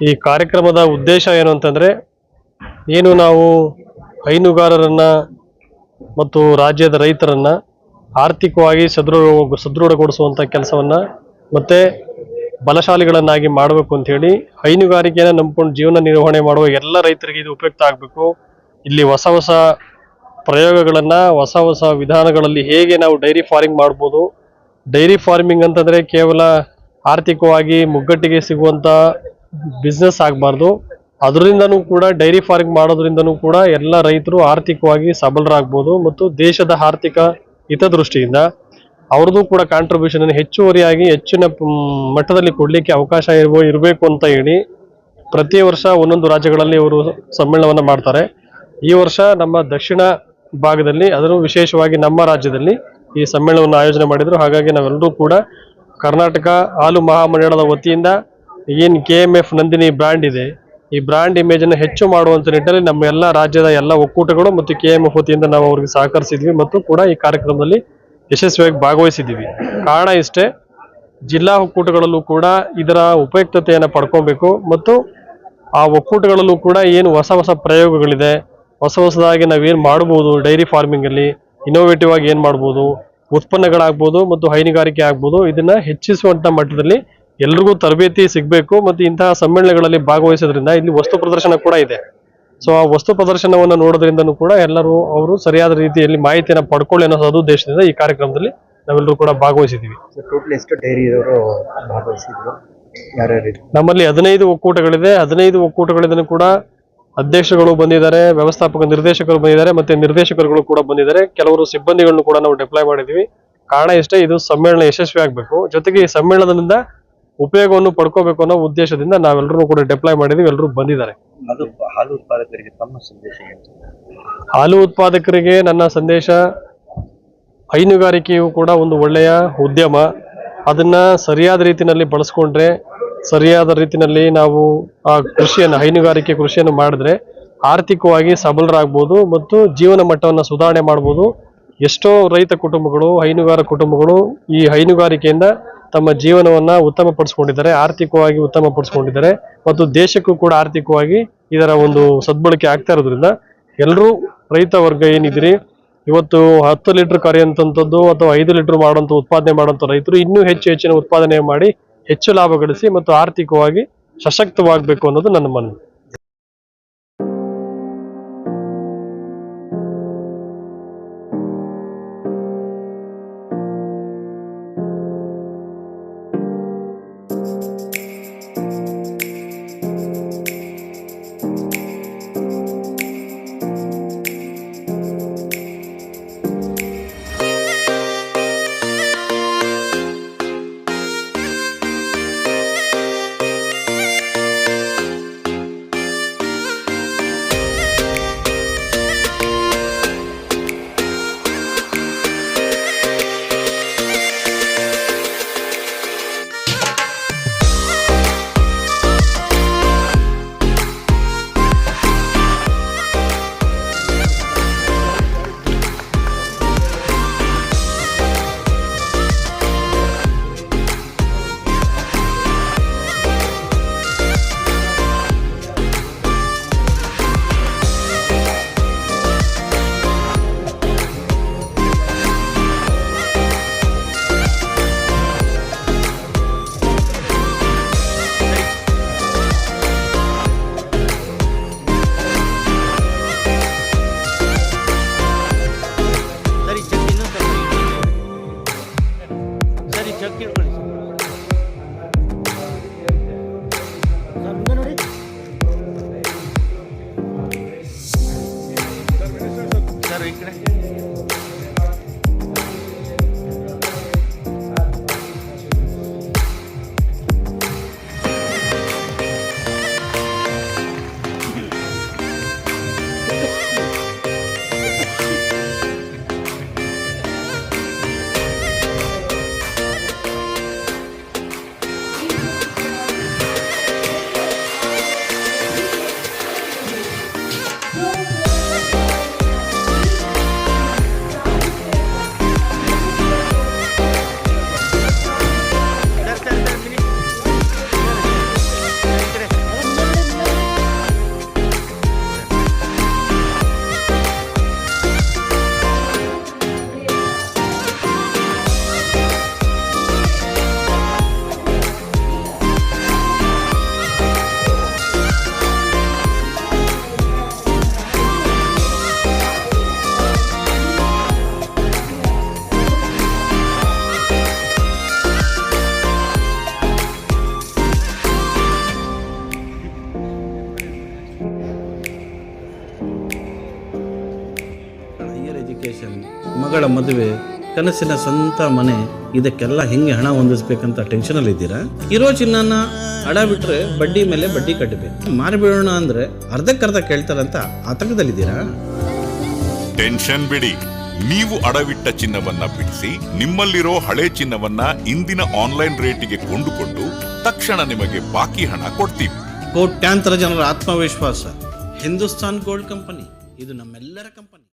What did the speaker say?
ಈ ಕಾರ್ಯಕ್ರಮದ ಉದ್ದೇಶ ಏನು ಅಂತಂದರೆ, ಏನು ನಾವು ಹೈನುಗಾರರನ್ನು ಮತ್ತು ರಾಜ್ಯದ ರೈತರನ್ನು ಆರ್ಥಿಕವಾಗಿ ಸದೃಢಗೊಳಿಸುವಂಥ ಕೆಲಸವನ್ನು ಮತ್ತು ಬಲಶಾಲಿಗಳನ್ನಾಗಿ ಮಾಡಬೇಕು ಅಂಥೇಳಿ ಹೈನುಗಾರಿಕೆಯನ್ನು ನಂಬಿಕೊಂಡು ಜೀವನ ನಿರ್ವಹಣೆ ಮಾಡುವ ಎಲ್ಲ ರೈತರಿಗೆ ಇದು ಉಪಯುಕ್ತ ಆಗಬೇಕು. ಇಲ್ಲಿ ಹೊಸ ಹೊಸ ಪ್ರಯೋಗಗಳನ್ನು, ಹೊಸ ಹೊಸ ವಿಧಾನಗಳಲ್ಲಿ ಹೇಗೆ ನಾವು ಡೈರಿ ಫಾರ್ಮಿಂಗ್ ಮಾಡ್ಬೋದು. ಡೈರಿ ಫಾರ್ಮಿಂಗ್ ಅಂತಂದರೆ ಕೇವಲ ಆರ್ಥಿಕವಾಗಿ ಮುಗ್ಗಟ್ಟಿಗೆ ಸಿಗುವಂಥ ಬಿಸ್ನೆಸ್ ಆಗಬಾರ್ದು. ಅದರಿಂದನೂ ಕೂಡ ಡೈರಿ ಫಾರ್ಮಿಂಗ್ ಮಾಡೋದ್ರಿಂದನೂ ಕೂಡ ಎಲ್ಲ ರೈತರು ಆರ್ಥಿಕವಾಗಿ ಸಬಲರಾಗ್ಬೋದು ಮತ್ತು ದೇಶದ ಆರ್ಥಿಕ ಹಿತದೃಷ್ಟಿಯಿಂದ ಅವ್ರದ್ದು ಕೂಡ ಕಾಂಟ್ರಿಬ್ಯೂಷನ್ ಹೆಚ್ಚುವರಿಯಾಗಿ ಹೆಚ್ಚಿನ ಮಟ್ಟದಲ್ಲಿ ಕೊಡಲಿಕ್ಕೆ ಅವಕಾಶ ಇರಬೇಕು ಅಂತ ಹೇಳಿ ಪ್ರತಿ ವರ್ಷ ಒಂದೊಂದು ರಾಜ್ಯಗಳಲ್ಲಿ ಅವರು ಸಮ್ಮೇಳನವನ್ನು ಮಾಡ್ತಾರೆ. ಈ ವರ್ಷ ನಮ್ಮ ದಕ್ಷಿಣ ಭಾಗದಲ್ಲಿ, ಅದರಲ್ಲೂ ವಿಶೇಷವಾಗಿ ನಮ್ಮ ರಾಜ್ಯದಲ್ಲಿ ಈ ಸಮ್ಮೇಳನವನ್ನು ಆಯೋಜನೆ ಮಾಡಿದರು. ಹಾಗಾಗಿ ನಾವೆಲ್ಲರೂ ಕೂಡ ಕರ್ನಾಟಕ ಹಾಲು ಮಹಾಮಂಡಳದ ವತಿಯಿಂದ ಏನು KMF ನಂದಿನಿ ಬ್ರ್ಯಾಂಡ್ ಇದೆ, ಈ ಬ್ರ್ಯಾಂಡ್ ಇಮೇಜನ್ನು ಹೆಚ್ಚು ಮಾಡುವಂಥ ನಿಟ್ಟಿನಲ್ಲಿ ನಮ್ಮ ಎಲ್ಲ ರಾಜ್ಯದ ಎಲ್ಲ ಒಕ್ಕೂಟಗಳು ಮತ್ತು KMF ವತಿಯಿಂದ ನಾವು ಅವ್ರಿಗೆ ಸಹಕರಿಸಿದ್ವಿ ಮತ್ತು ಕೂಡ ಈ ಕಾರ್ಯಕ್ರಮದಲ್ಲಿ ಯಶಸ್ವಿಯಾಗಿ ಭಾಗವಹಿಸಿದ್ದೀವಿ. ಕಾರಣ ಇಷ್ಟೇ, ಜಿಲ್ಲಾ ಒಕ್ಕೂಟಗಳಲ್ಲೂ ಕೂಡ ಇದರ ಉಪಯುಕ್ತತೆಯನ್ನು ಪಡ್ಕೊಬೇಕು ಮತ್ತು ಆ ಒಕ್ಕೂಟಗಳಲ್ಲೂ ಕೂಡ ಏನು ಹೊಸ ಹೊಸ ಪ್ರಯೋಗಗಳಿದೆ, ಹೊಸದಾಗಿ ನಾವೇನು ಮಾಡ್ಬೋದು ಡೈರಿ ಫಾರ್ಮಿಂಗಲ್ಲಿ, ಇನೋವೇಟಿವ್ ಆಗಿ ಏನು ಮಾಡ್ಬೋದು, ಉತ್ಪನ್ನಗಳಾಗ್ಬೋದು ಮತ್ತು ಹೈನುಗಾರಿಕೆ ಆಗ್ಬೋದು, ಇದನ್ನು ಹೆಚ್ಚಿಸುವಂಥ ಮಟ್ಟದಲ್ಲಿ ಎಲ್ರಿಗೂ ತರಬೇತಿ ಸಿಗಬೇಕು. ಮತ್ತು ಇಂತಹ ಸಮ್ಮೇಳನಗಳಲ್ಲಿ ಭಾಗವಹಿಸೋದ್ರಿಂದ ಇಲ್ಲಿ ವಸ್ತು ಪ್ರದರ್ಶನ ಕೂಡ ಇದೆ. ಸೊ ಆ ವಸ್ತು ಪ್ರದರ್ಶನವನ್ನು ನೋಡೋದ್ರಿಂದನೂ ಕೂಡ ಎಲ್ಲರೂ ಅವರು ಸರಿಯಾದ ರೀತಿಯಲ್ಲಿ ಮಾಹಿತಿಯನ್ನು ಪಡ್ಕೊಳ್ಳಿ ಅನ್ನೋ ಸದುದ್ದೇಶದಿಂದ ಈ ಕಾರ್ಯಕ್ರಮದಲ್ಲಿ ನಾವೆಲ್ಲರೂ ಕೂಡ ಭಾಗವಹಿಸಿದ್ದೀವಿ. ಟೋಟಲ್ ಎಷ್ಟು ಡೈರಿಯವರು ಭಾಗವಹಿಸಿದ್ರು? ನಮ್ಮಲ್ಲಿ 15 ಒಕ್ಕೂಟಗಳಿದೆ. 15 ಒಕ್ಕೂಟಗಳಿಂದನೂ ಕೂಡ ಅಧ್ಯಕ್ಷಗಳು ಬಂದಿದ್ದಾರೆ, ವ್ಯವಸ್ಥಾಪಕ ನಿರ್ದೇಶಕರು ಬಂದಿದ್ದಾರೆ, ಮತ್ತೆ ನಿರ್ದೇಶಕರುಗಳು ಕೂಡ ಬಂದಿದ್ದಾರೆ. ಕೆಲವರು ಸಿಬ್ಬಂದಿಗಳನ್ನು ಕೂಡ ನಾವು ಡಿಪ್ಲಾಯ್ ಮಾಡಿದ್ದೀವಿ. ಕಾರಣ ಇಷ್ಟೇ, ಇದು ಸಮ್ಮೇಳನ ಯಶಸ್ವಿ ಆಗಬೇಕು. ಜೊತೆಗೆ ಈ ಸಮ್ಮೇಳನದಿಂದ ಉಪಯೋಗವನ್ನು ಪಡ್ಕೋಬೇಕು ಅನ್ನೋ ಉದ್ದೇಶದಿಂದ ನಾವೆಲ್ಲರೂ ಕೂಡ ಡಿಪ್ಲಾಯ್ ಮಾಡಿದ್ದೀವಿ. ಎಲ್ಲರೂ ಬಂದಿದ್ದಾರೆ. ಹಾಲು ಉತ್ಪಾದಕರಿಗೆ ತಮ್ಮ ಸಂದೇಶ ಏನು? ಹಾಲು ಉತ್ಪಾದಕರಿಗೆ ನನ್ನ ಸಂದೇಶ, ಹೈನುಗಾರಿಕೆಯು ಕೂಡ ಒಂದು ಒಳ್ಳೆಯ ಉದ್ಯಮ. ಅದನ್ನ ಸರಿಯಾದ ರೀತಿಯಲ್ಲಿ ಬಳಸ್ಕೊಂಡ್ರೆ, ಸರಿಯಾದ ರೀತಿಯಲ್ಲಿ ನಾವು ಆ ಹೈನುಗಾರಿಕೆ ಕೃಷಿಯನ್ನು ಮಾಡಿದ್ರೆ ಆರ್ಥಿಕವಾಗಿ ಸಬಲರಾಗ್ಬೋದು ಮತ್ತು ಜೀವನ ಮಟ್ಟವನ್ನು ಸುಧಾರಣೆ ಮಾಡ್ಬೋದು. ಎಷ್ಟೋ ರೈತ ಕುಟುಂಬಗಳು, ಹೈನುಗಾರ ಕುಟುಂಬಗಳು ಈ ಹೈನುಗಾರಿಕೆಯಿಂದ ತಮ್ಮ ಜೀವನವನ್ನ ಉತ್ತಮಪಡಿಸ್ಕೊಂಡಿದ್ದಾರೆ, ಆರ್ಥಿಕವಾಗಿ ಉತ್ತಮಪಡಿಸ್ಕೊಂಡಿದ್ದಾರೆ ಮತ್ತು ದೇಶಕ್ಕೂ ಕೂಡ ಆರ್ಥಿಕವಾಗಿ ಇದರ ಒಂದು ಸದ್ಬಳಕೆ ಆಗ್ತಾ ಇರೋದ್ರಿಂದ ಎಲ್ಲರೂ ರೈತ ವರ್ಗ ಏನಿದ್ದೀರಿ, ಇವತ್ತು 10 ಲೀಟರ್ ಕರೆಯುವಂಥದ್ದು ಅಥವಾ 5 ಲೀಟರ್ ಮಾಡುವಂಥ ಉತ್ಪಾದನೆ ಮಾಡುವಂಥ ರೈತರು ಇನ್ನೂ ಹೆಚ್ಚಿನ ಉತ್ಪಾದನೆ ಮಾಡಿ ಹೆಚ್ಚು ಲಾಭ ಗಳಿಸಿ ಮತ್ತು ಆರ್ಥಿಕವಾಗಿ ಸಶಕ್ತವಾಗಬೇಕು ಅನ್ನೋದು ನನ್ನ ಮನವಿ. ಮಗಳ ಮದುವೆ, ಕನಸಿನ ಸ್ವಂತ ಮನೆ, ಇದಕ್ಕೆಲ್ಲ ಹೆಂಗೆ ಹಣ ಹೊಂದಿಸ್ಬೇಕಂತ ಟೆನ್ಷನಲ್ಲಿ ಇದ್ದೀರಾ? ಇರೋ ಚಿನ್ನನ ಅಡ ಬಿಟ್ರೆ ಬಡ್ಡಿ ಮೇಲೆ ಬಡ್ಡಿ ಕಟ್ಟಬೇಕು. ಮಾರಿಬಿಡೋಣ ಅಂದ್ರೆ ಅರ್ಧಕ್ಕರ್ಧ ಕೇಳ್ತಾರಂತ ಆತಂಕದಲ್ಲಿದ್ದೀರಾ? ಟೆನ್ಷನ್ ಬಿಡಿ, ನೀವು ಅಡವಿಟ್ಟ ಚಿನ್ನವನ್ನ ಬಿಡಿಸಿ ನಿಮ್ಮಲ್ಲಿರೋ ಹಳೆ ಚಿನ್ನವನ್ನ ಇಂದಿನ ಆನ್ಲೈನ್ ರೇಟಿಗೆ ಕೊಂಡುಕೊಂಡು ತಕ್ಷಣ ನಿಮಗೆ ಬಾಕಿ ಹಣ ಕೊಡ್ತೀವಿ. ಕೋಟ್ಯಾಂತರ ಜನರ ಆತ್ಮವಿಶ್ವಾಸ ಹಿಂದೂಸ್ತಾನ್ ಗೋಲ್ಡ್ ಕಂಪನಿ, ಇದು ನಮ್ಮೆಲ್ಲರ ಕಂಪನಿ.